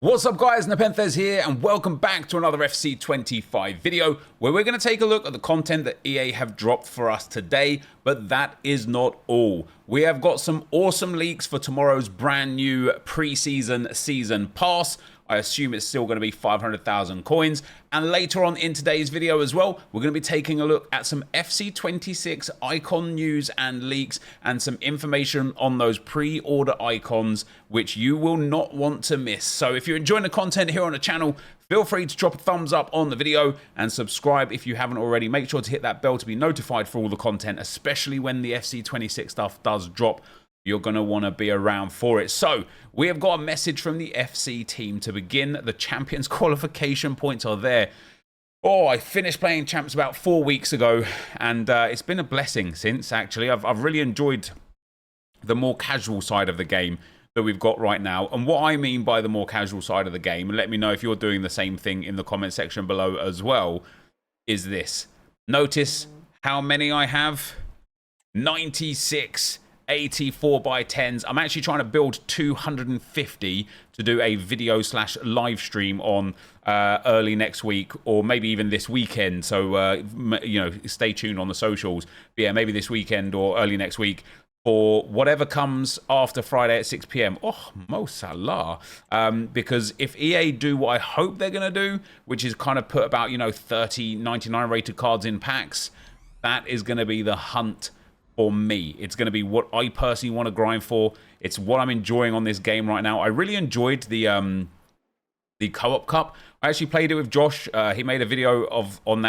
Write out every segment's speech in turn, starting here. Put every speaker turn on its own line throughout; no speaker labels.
What's up guys, NepentheZ here and welcome back to another FC25 video where we're going to take a look at the content that EA have dropped for us today, but that is not all. We have got some awesome leaks for tomorrow's brand new preseason season pass. I assume it's still going to be 500,000 coins. And later on in today's video as well, we're going to be taking a look at some FC26 icon news and leaks and some information on those pre-order icons, which you will not want to miss. So if you're enjoying the content here on the channel, feel free to drop a thumbs up on the video and subscribe if you haven't already. Make sure to hit that bell to be notified for all the content, especially when the FC26 stuff does drop. You're going to want to be around for it. So we have got a message from the FC team to begin. The Champions qualification points are there. Oh, I finished playing Champs about 4 weeks ago, and it's been a blessing since, actually. I've really enjoyed the more casual side of the game that we've got right now. And what I mean by the more casual side of the game, and let me know if you're doing the same thing in the comment section below as well, is this. Notice how many I have. 96. 84 by 10s. I'm actually trying to build 250 to do a video / live stream on early next week, or maybe even this weekend. So you know, stay tuned on the socials. But yeah, maybe this weekend or early next week for whatever comes after Friday at 6 p.m. Oh, Mo Salah. Because if EA do what I hope they're going to do, which is kind of put about, you know, 30 99 rated cards in packs, that is going to be the hunt for me. It's going to be what I personally want to grind for. It's what I'm enjoying on this game right now. I really enjoyed the co-op cup. I actually played it with Josh. He made a video on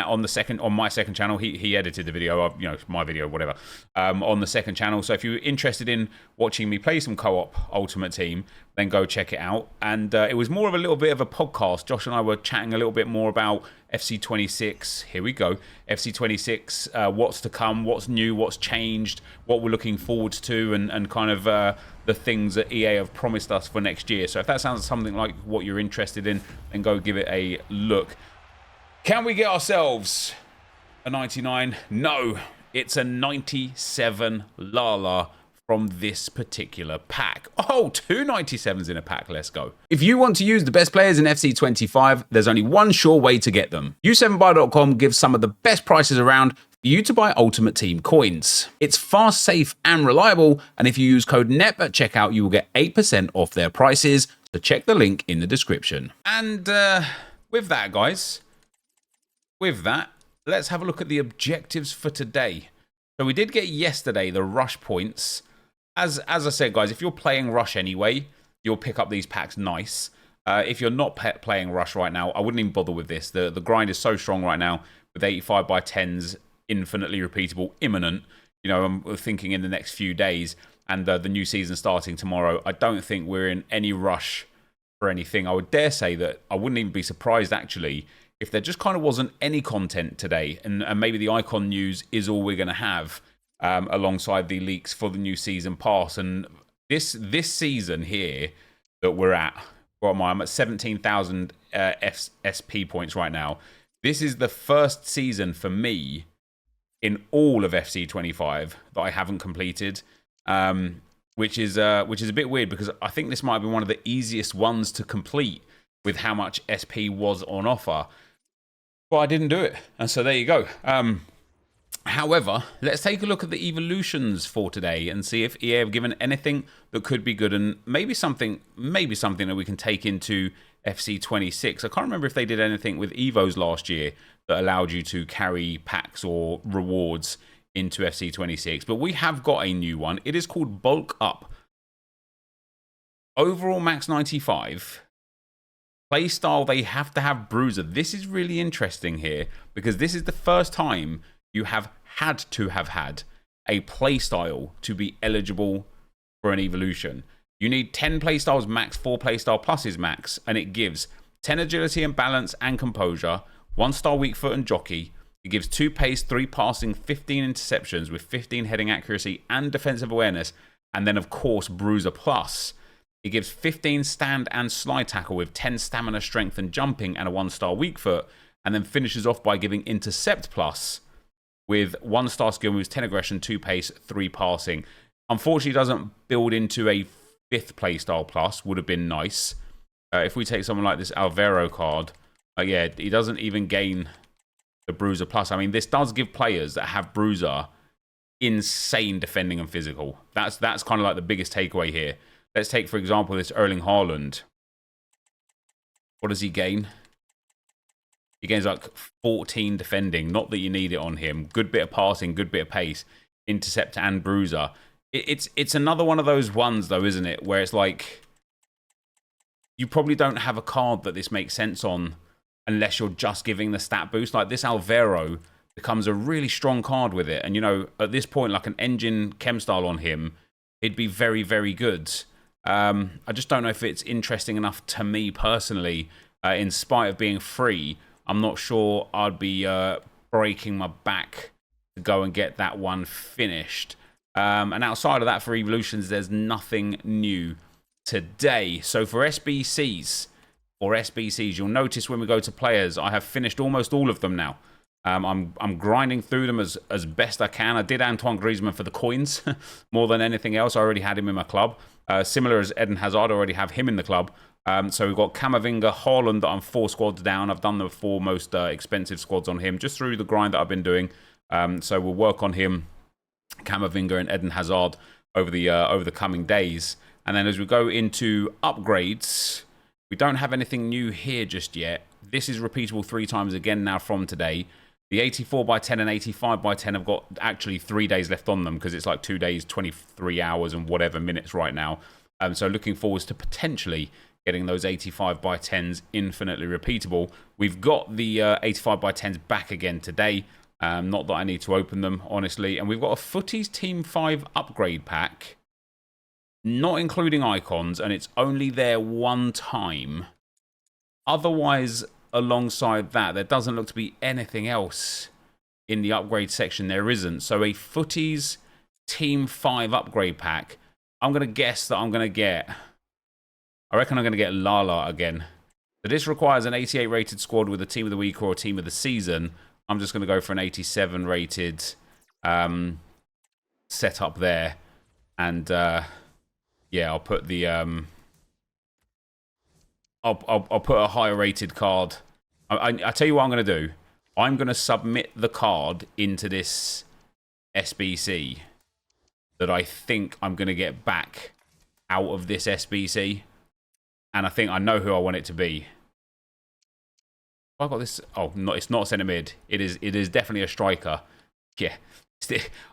my second channel. He edited the video, you know, my video, whatever, on the second channel. So if you're interested in watching me play some co-op Ultimate Team, then go check it out. And it was more of a little bit of a podcast. Josh and I were chatting a little bit more about FC26. Here we go. FC26, what's to come, what's new, what's changed, what we're looking forward to, and kind of the things that EA have promised us for next year. So if that sounds something like what you're interested in, then go give it a look. Can we get ourselves a 99? No, it's a 97 Lala from this particular pack. Oh, two 97s in a pack. Let's go. If you want to use the best players in FC25, there's only one sure way to get them. U7buy.com gives some of the best prices around for you to buy Ultimate Team coins. It's fast, safe, and reliable, and if you use code NEP at checkout, you will get 8% off their prices, so check the link in the description. And with that, guys, let's have a look at the objectives for today. So we did get yesterday the rush points. As I said, guys, if you're playing Rush anyway, you'll pick up these packs nice. If you're not playing Rush right now, I wouldn't even bother with this. The grind is so strong right now with 85 by 10s, infinitely repeatable, imminent. You know, I'm thinking in the next few days, and the new season starting tomorrow, I don't think we're in any rush for anything. I would dare say that I wouldn't even be surprised, actually, if there just kind of wasn't any content today, and maybe the icon news is all we're going to have. Alongside the leaks for the new season pass. And this season here that we're at, what am I? I'm at 17,000 SP points right now. This is the first season for me in all of FC25 that I haven't completed, which is a bit weird because I think this might be one of the easiest ones to complete with how much SP was on offer. But I didn't do it, and so there you go. However, let's take a look at the evolutions for today and see if EA have given anything that could be good, and maybe something that we can take into FC26. I can't remember if they did anything with Evos last year that allowed you to carry packs or rewards into FC26, but we have got a new one. It is called Bulk Up. Overall max 95. Playstyle, they have to have Bruiser. This is really interesting here because this is the first time you have had to have had a playstyle to be eligible for an evolution. You need 10 playstyles max, 4 playstyle pluses max, and it gives 10 agility and balance and composure, 1 star weak foot and jockey. It gives 2 pace, 3 passing, 15 interceptions with 15 heading accuracy and defensive awareness, and then of course Bruiser Plus. It gives 15 stand and slide tackle with 10 stamina, strength and jumping and a 1 star weak foot, and then finishes off by giving intercept plus with 1 star skill moves, 10 aggression, 2 pace, 3 passing. Unfortunately, it doesn't build into a 5th playstyle plus, would have been nice. If we take someone like this Alvaro card, yeah, he doesn't even gain the Bruiser Plus. I mean, this does give players that have Bruiser insane defending and physical. That's kind of like the biggest takeaway here. Let's take, for example, this Erling Haaland. What does he gain? He gains like 14 defending. Not that you need it on him. Good bit of passing, good bit of pace, intercept and bruiser. It's another one of those ones, though, isn't it? Where it's like, you probably don't have a card that this makes sense on unless you're just giving the stat boost. Like this Alvaro becomes a really strong card with it. And, you know, at this point, like an engine chem style on him, it'd be very, very good. I just don't know if it's interesting enough to me personally. In spite of being free, I'm not sure I'd be breaking my back to go and get that one finished. And outside of that, for Evolutions, there's nothing new today. So for SBCs, you'll notice when we go to players, I have finished almost all of them now. I'm grinding through them as best I can. I did Antoine Griezmann for the coins more than anything else. I already had him in my club. Similar as Eden Hazard, I already have him in the club. So we've got Camavinga, Haaland that I'm 4 squads down. I've done the 4 most expensive squads on him just through the grind that I've been doing. So we'll work on him, Camavinga and Eden Hazard over the coming days. And then as we go into upgrades, we don't have anything new here just yet. This is repeatable 3 times again now from today. The 84x10 and 85x10 have got actually 3 days left on them because it's like 2 days, 23 hours and whatever minutes right now. So looking forward to potentially getting those 85x10s infinitely repeatable. We've got the 85x10s back again today. Not that I need to open them, honestly. And we've got a Footies Team 5 upgrade pack, not including icons, and it's only there 1 time. Otherwise, alongside that, there doesn't look to be anything else in the upgrade section. There isn't. So a Footies Team 5 upgrade pack, I'm going to guess that I'm going to get... I reckon I'm going to get Lala again. So this requires an 88 rated squad with a team of the week or a team of the season. I'm just going to go for an 87 rated setup there. And yeah, I'll put the... I'll put a higher rated card. I tell you what I'm going to do. I'm going to submit the card into this SBC that I think I'm going to get back out of this SBC. And I think I know who I want it to be. I got this. Oh, no, it's not centre mid. It is definitely a striker. Yeah.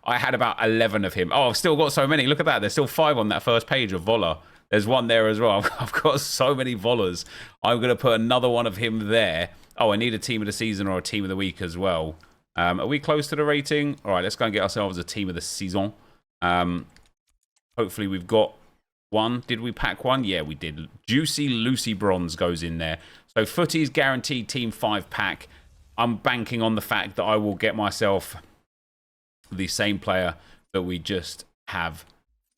I had about 11 of him. Oh, I've still got so many. Look at that. There's still 5 on that first page of Voller. There's one there as well. I've got so many Vollers. I'm going to put another one of him there. Oh, I need a team of the season or a team of the week as well. Are we close to the rating? All right, let's go and get ourselves a team of the season. Hopefully we've got one. Did we pack one? Yeah, we did. Juicy Lucy Bronze goes in there. So Footies guaranteed Team 5 pack. I'm banking on the fact that I will get myself the same player that we just have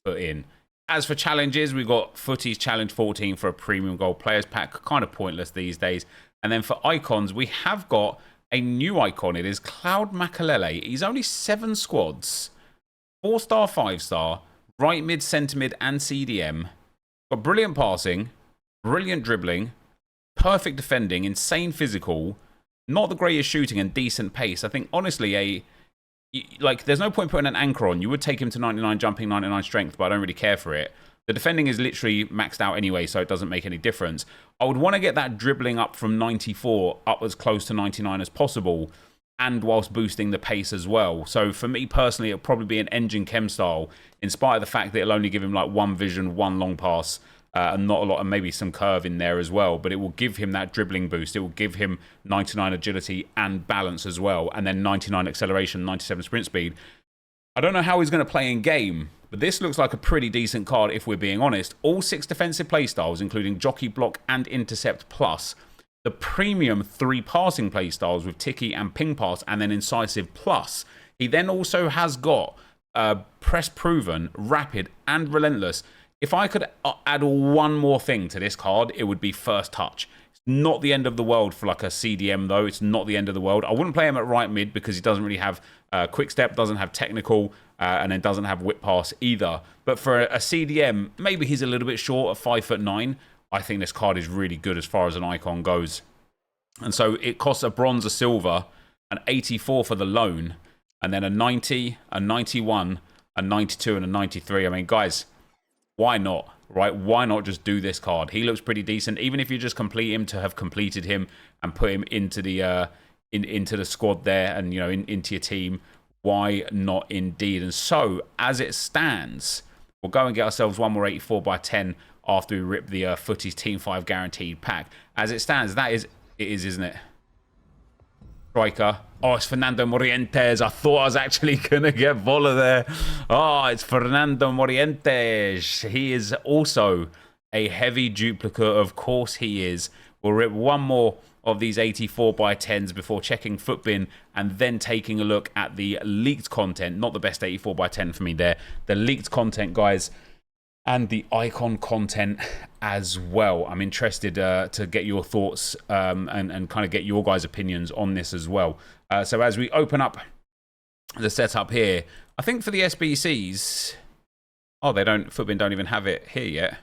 put in. As for challenges, we've got Footies Challenge 14 for a Premium Gold Players Pack. Kind of pointless these days. And then for icons, we have got a new icon. It is Cloud Makalele. He's only 7 squads. 4-star, 5-star. Right mid, centre mid, and CDM. Got brilliant passing. Brilliant dribbling. Perfect defending. Insane physical. Not the greatest shooting and decent pace. I think, honestly, like, there's no point putting an anchor on. You would take him to 99 jumping, 99 strength, but I don't really care for it. The defending is literally maxed out anyway, so it doesn't make any difference. I would want to get that dribbling up from 94 up as close to 99 as possible, and whilst boosting the pace as well. So for me personally, it'll probably be an engine chem style, in spite of the fact that it'll only give him like 1 vision, 1 long pass, and not a lot, and maybe some curve in there as well. But it will give him that dribbling boost. It will give him 99 agility and balance as well, and then 99 acceleration, 97 sprint speed. I don't know how he's going to play in game, but this looks like a pretty decent card if we're being honest. All 6 defensive playstyles, including Jockey, Block, and Intercept Plus. The premium 3 passing playstyles with Tiki and Ping Pass, and then Incisive Plus. He then also has got Press Proven, Rapid, and Relentless. If I could add one more thing to this card, it would be First Touch. It's not the end of the world for like a CDM though. It's not the end of the world. I wouldn't play him at right mid because he doesn't really have Quick Step, doesn't have Technical, and then doesn't have Whip Pass either. But for a CDM, maybe he's a little bit short at 5'9". I think this card is really good as far as an icon goes. And so it costs a bronze, a silver, an 84 for the loan, and then a 90, a 91, a 92, and a 93. I mean, guys, why not, right? Why not just do this card? He looks pretty decent. Even if you just complete him to have completed him and put him into the into the squad there and, you know, into your team, why not indeed? And so, as it stands, we'll go and get ourselves one more 84 by 10 after we rip the Footies Team 5 guaranteed pack. As it stands, that is, isn't it? Striker. Oh, it's Fernando Morientes. I thought I was actually going to get Vola there. Oh, it's Fernando Morientes. He is also a heavy duplicate. Of course he is. We'll rip one more of these 84 by 10s before checking Footbin and then taking a look at the leaked content. Not the best 84 by 10 for me there. The leaked content, guys, and the icon content as well. I'm interested to get your thoughts and kind of get your guys' opinions on this as well. So as we open up the setup here, I think for the SBCs, oh, Footbin don't even have it here yet.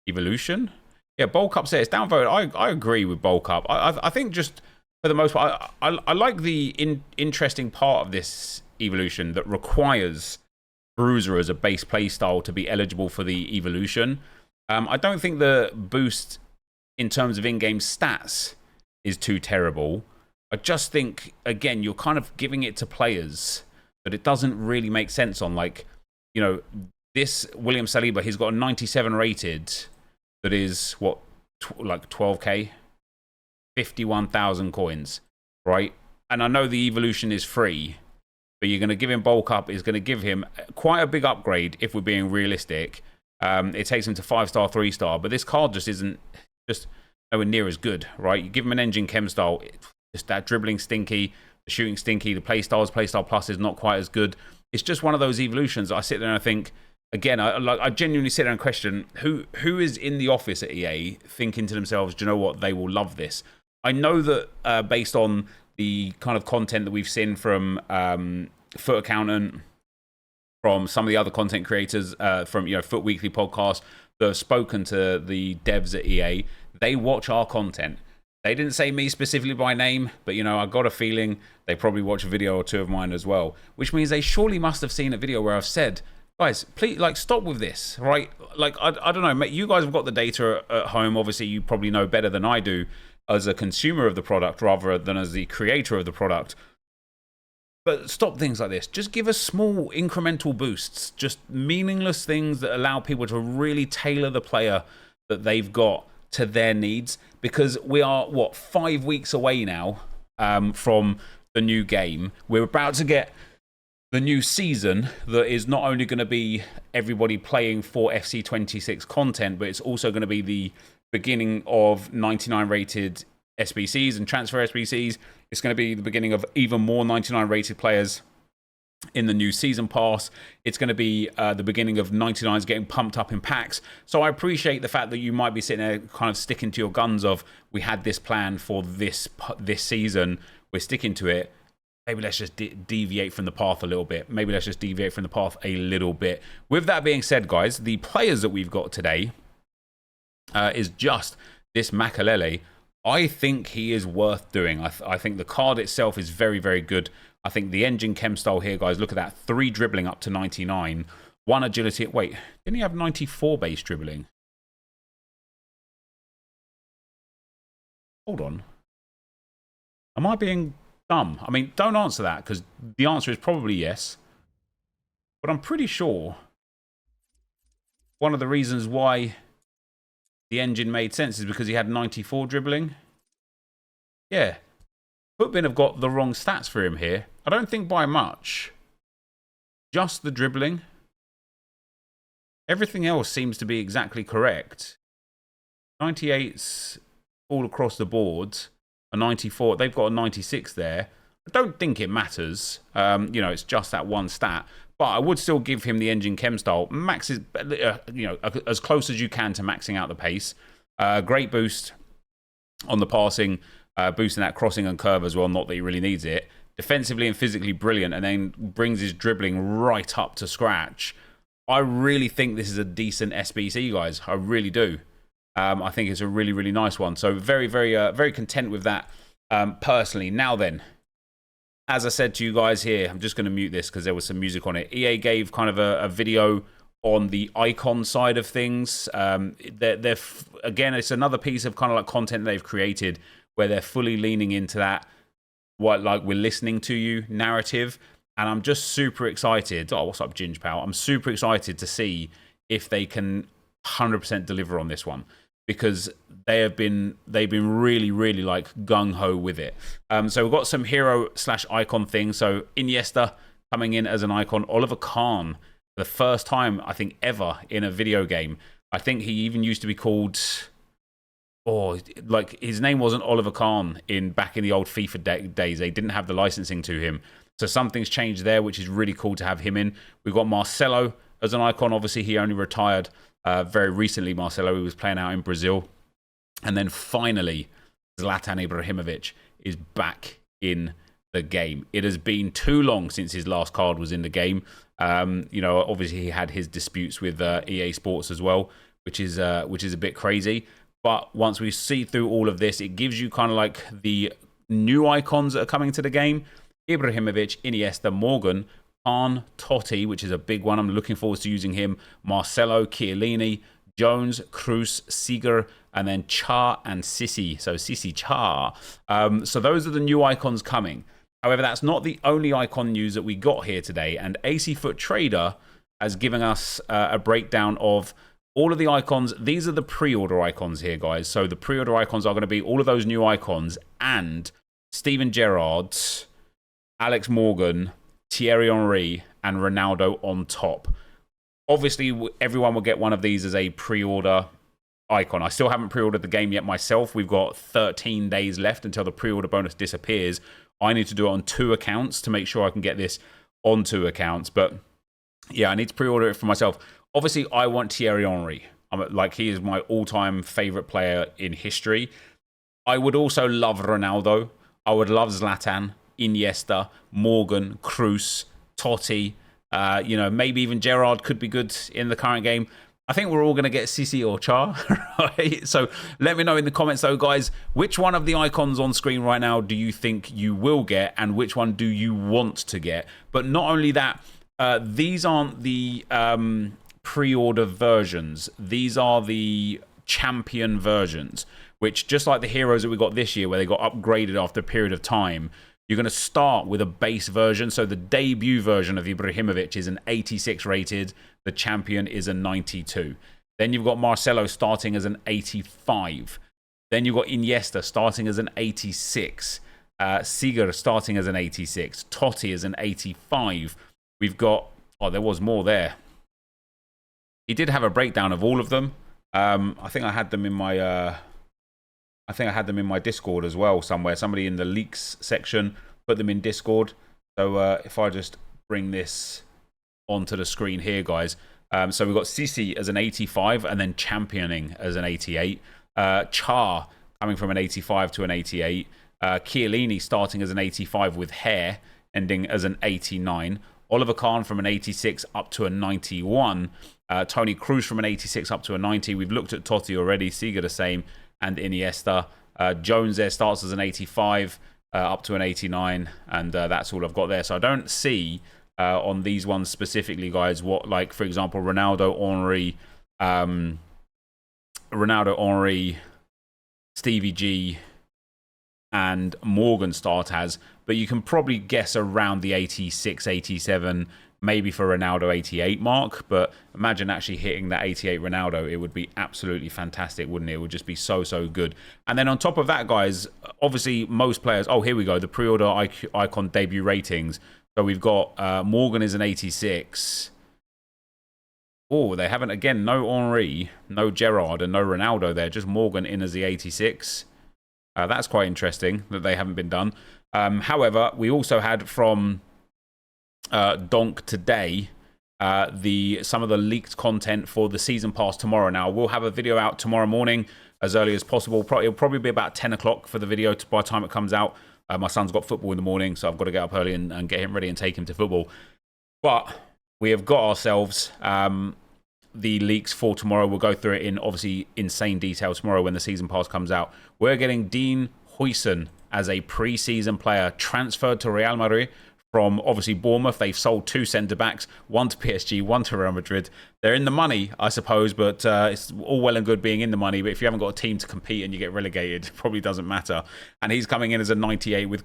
Evolution? Yeah, bulk up says downvote. I agree with bulk up. I think just for the most part, I like the interesting part of this evolution that requires Bruiser as a base playstyle to be eligible for the evolution. I don't think the boost in terms of in-game stats is too terrible. I just think, again, you're kind of giving it to players that it doesn't really make sense on. Like, you know, this William Saliba, he's got a 97 rated that is, what, like 12k? 51,000 coins, right? And I know the evolution is free, but you're going to give him bulk up. Is going to give him quite a big upgrade if we're being realistic. It takes him to 5-star, 3-star, but this card just isn't nowhere near as good, right? You give him an engine chem style, just that dribbling stinky, the shooting stinky, the playstyle plus is not quite as good. It's just one of those evolutions. I sit there and I think, again, I genuinely sit there and question who is in the office at EA thinking to themselves, do you know what, they will love this. I know that based on the kind of content that we've seen from Foot Accountant, from some of the other content creators, from, you know, Foot Weekly podcast that have spoken to the devs at EA, they watch our content. They didn't say me specifically by name, but, you know, I got a feeling they probably watch a video or two of mine as well, which means they surely must have seen a video where I've said, guys, please, like, stop with this, right? Like, I don't know, mate, you guys have got the data at home. Obviously, you probably know better than I do as a consumer of the product rather than as the creator of the product. But stop things like this. Just give us small incremental boosts, just meaningless things that allow people to really tailor the player that they've got to their needs. Because we are, what, 5 weeks away now from the new game. We're about to get the new season that is not only going to be everybody playing for FC26 content, but it's also going to be the beginning of 99 rated SBCs and transfer SBCs. It's going to be the beginning of even more 99 rated players in the new season pass. It's going to be the beginning of 99s getting pumped up in packs. So I appreciate the fact that you might be sitting there kind of sticking to your guns of, we had this plan for this season, we're sticking to it. Maybe let's just deviate from the path a little bit. Maybe let's just deviate from the path a little bit. With that being said, guys, the players that we've got today is just this Makalele. I think he is worth doing. I think the card itself is very, very good. I think the engine chem style here, guys, look at that. 3 dribbling up to 99. 1 agility. Wait, didn't he have 94 base dribbling? Hold on. Am I being dumb? I mean, don't answer that, because the answer is probably yes. But I'm pretty sure one of the reasons why the engine made sense is because he had 94 dribbling. Yeah. Footbin have got the wrong stats for him here. I don't think by much. Just the dribbling. Everything else seems to be exactly correct. 98's all across the board. A 94. They've got a 96 there. I don't think it matters. You know, it's just that one stat. But I would still give him the engine chem style. Max is, you know, as close as you can to maxing out the pace. Great boost on the passing, boosting that crossing and curve as well. Not that he really needs it. Defensively and physically brilliant, and then brings his dribbling right up to scratch. I really think this is a decent SBC, guys. I really do. I think it's a really, really nice one. So very, very content with that personally. Now then, as I said to you guys here, I'm just going to mute this because there was some music on it. EA gave kind of a video on the icon side of things. Again, it's another piece of kind of like content they've created where they're fully leaning into that, what like we're listening to you narrative. And I'm just super excited. Oh, what's up, Ginge Pal? I'm super excited to see if they can 100% deliver on this one, because they've been really, really like gung-ho with it. So we've got some hero/icon things. So Iniesta coming in as an icon. Oliver Kahn, the first time I think ever in a video game. I think he even used to be called, like his name wasn't Oliver Kahn back in the old FIFA days. They didn't have the licensing to him. So something's changed there, which is really cool to have him in. We've got Marcelo as an icon. Obviously, he only retired very recently, Marcelo. He was playing out in Brazil. And then finally, Zlatan Ibrahimovic is back in the game. It has been too long since his last card was in the game. You know, obviously he had his disputes with EA Sports as well, which is a bit crazy. But once we see through all of this, it gives you kind of like the new icons that are coming to the game. Ibrahimovic, Iniesta, Morgan, Kahn, Totti, which is a big one. I'm looking forward to using him. Marcelo, Chiellini, Jones, Cruz, Seeger, and then Cha and Sissi. So Sissi Cha. So those are the new icons coming. However, that's not the only icon news that we got here today. And AC Foot Trader has given us a breakdown of all of the icons. These are the pre-order icons here, guys. So the pre-order icons are going to be all of those new icons and Steven Gerrard, Alex Morgan, Thierry Henry, and Ronaldo on top. Obviously, everyone will get one of these as a pre-order icon. I still haven't pre-ordered the game yet myself. We've got 13 days left until the pre-order bonus disappears. I need to do it on 2 accounts to make sure I can get this on 2 accounts. But yeah, I need to pre-order it for myself. Obviously, I want Thierry Henry. He is my all-time favorite player in history. I would also love Ronaldo. I would love Zlatan, Iniesta, Morgan, Cruz, Totti. You know, maybe even Gerrard could be good in the current game. I think we're all going to get Sissi or Cha, right? So let me know in the comments, though, guys, which one of the icons on screen right now do you think you will get, and which one do you want to get? But not only that, these aren't the pre-order versions. These are the champion versions, which, just like the heroes that we got this year, where they got upgraded after a period of time, you're going to start with a base version. So the debut version of Ibrahimovic is an 86 rated. The champion is a 92. Then you've got Marcelo starting as an 85. Then you've got Iniesta starting as an 86. Seeger starting as an 86. Totti as an 85. We've got... Oh, there was more there. He did have a breakdown of all of them. I think I had them in my... I think I had them in my Discord as well somewhere. Somebody in the leaks section put them in Discord. So if I just bring this onto the screen here, guys. So we've got Sissi as an 85 and then championing as an 88. Cha coming from an 85 to an 88. Chiellini starting as an 85 with hair, ending as an 89. Oliver Kahn from an 86 up to a 91. Toni Kroos from an 86 up to a 90. We've looked at Totti already. Seeger the same. And Iniesta. Jones there starts as an 85 up to an 89, and that's all I've got there. So I don't see on these ones specifically, guys, what, like, for example, Ronaldo, Henry, Stevie G, and Morgan start as, but you can probably guess around the 86, 87, maybe for Ronaldo 88 mark. But imagine actually hitting that 88 Ronaldo. It would be absolutely fantastic, wouldn't it? It would just be so good. And then on top of that, guys, obviously most players... Oh, here we go. The pre-order icon debut ratings. So we've got Morgan is an 86. Oh, they haven't... Again, no Henry, no Gerrard, and no Ronaldo there. Just Morgan in as the 86. That's quite interesting that they haven't been done. However, we also had from... Donk today, some of the leaked content for the season pass tomorrow. Now, we'll have a video out tomorrow morning as early as possible. It'll probably be about 10 o'clock for the video by the time it comes out. My son's got football in the morning, so I've got to get up early and get him ready and take him to football. But we have got ourselves the leaks for tomorrow. We'll go through it in obviously insane detail tomorrow when the season pass comes out. We're getting Dean Huijsen as a pre-season player transferred to Real Madrid from obviously Bournemouth. They've sold 2 centre-backs, one to PSG, one to Real Madrid. They're in the money, I suppose, but it's all well and good being in the money, but if you haven't got a team to compete and you get relegated, it probably doesn't matter. And he's coming in as a 98 with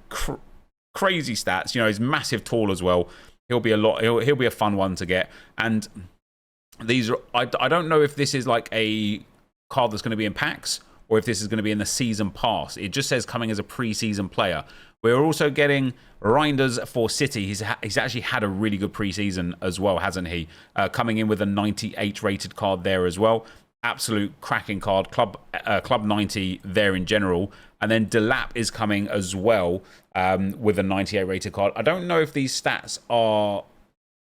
crazy stats. You know, he's massive, tall as well. He'll be a fun one to get. And these are, I don't know if this is like a card that's going to be in packs or if this is going to be in the season pass. It just says coming as a pre-season player. We're also getting Reinders for City. He's actually had a really good pre-season as well, hasn't he? Coming in with a 98 rated card there as well. Absolute cracking card. Club 90 there in general. And then Delap is coming as well with a 98 rated card. I don't know if these stats are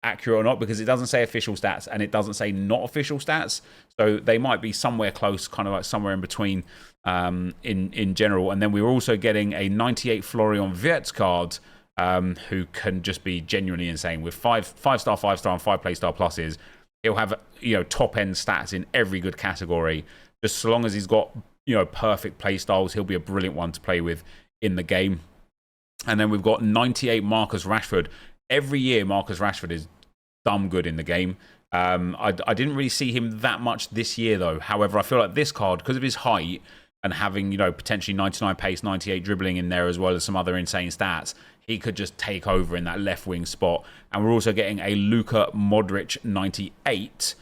accurate or not because it doesn't say official stats and it doesn't say not official stats. So they might be somewhere close, kind of like somewhere in between in general. And then we're also getting a 98 Florian Wirtz card who can just be genuinely insane with 5-star, 5-star, and 5 play-star pluses. He'll have, you know, top-end stats in every good category. Just so long as he's got, you know, perfect play styles, he'll be a brilliant one to play with in the game. And then we've got 98 Marcus Rashford. Every year, Marcus Rashford is dumb good in the game. I didn't really see him that much this year, though. However, I feel like this card, because of his height and having, you know, potentially 99 pace, 98 dribbling in there, as well as some other insane stats, he could just take over in that left wing spot. And we're also getting a Luka Modric 98,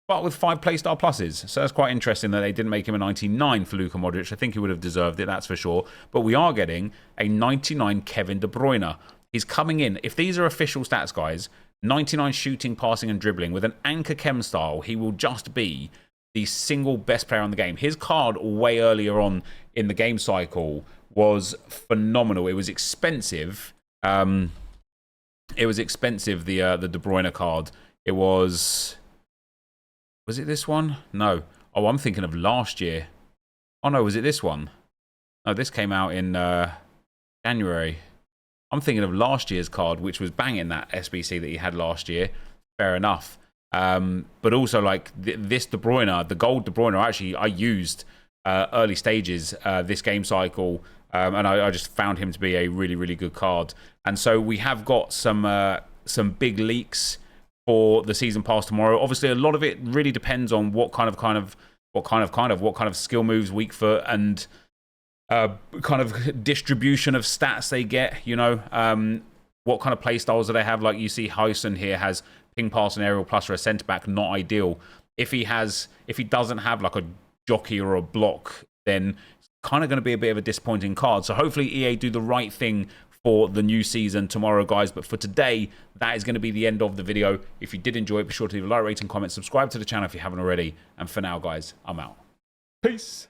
but with 5 playstyle pluses. So that's quite interesting that they didn't make him a 99 for Luka Modric. I think he would have deserved it, that's for sure. But we are getting a 99 Kevin De Bruyne. He's coming in. If these are official stats, guys, 99 shooting, passing, and dribbling with an anchor chem style, he will just be the single best player on the game. His card way earlier on in the game cycle was phenomenal. It was expensive. It was expensive, the De Bruyne card. It was it this one? No. Oh, I'm thinking of last year. Oh, no, was it this one? No, this came out in January. I'm thinking of last year's card, which was banging that SBC that he had last year. Fair enough. But also, like, this De Bruyne, the gold De Bruyne, I used early stages this game cycle, and I just found him to be a really, really good card. And so we have got some big leaks for the season pass tomorrow. Obviously, a lot of it really depends on what kind of skill moves, weak foot, and kind of distribution of stats they get. You know, what kind of play styles do they have? Like you see, Huijsen here has ping, pass, and aerial plus for a centre back. Not ideal. If he doesn't have like a jockey or a block, then it's kind of going to be a bit of a disappointing card. So hopefully EA do the right thing for the new season tomorrow, guys. But for today, that is going to be the end of the video. If you did enjoy it, be sure to leave a like, rating, comment, subscribe to the channel if you haven't already. And for now, guys, I'm out. Peace.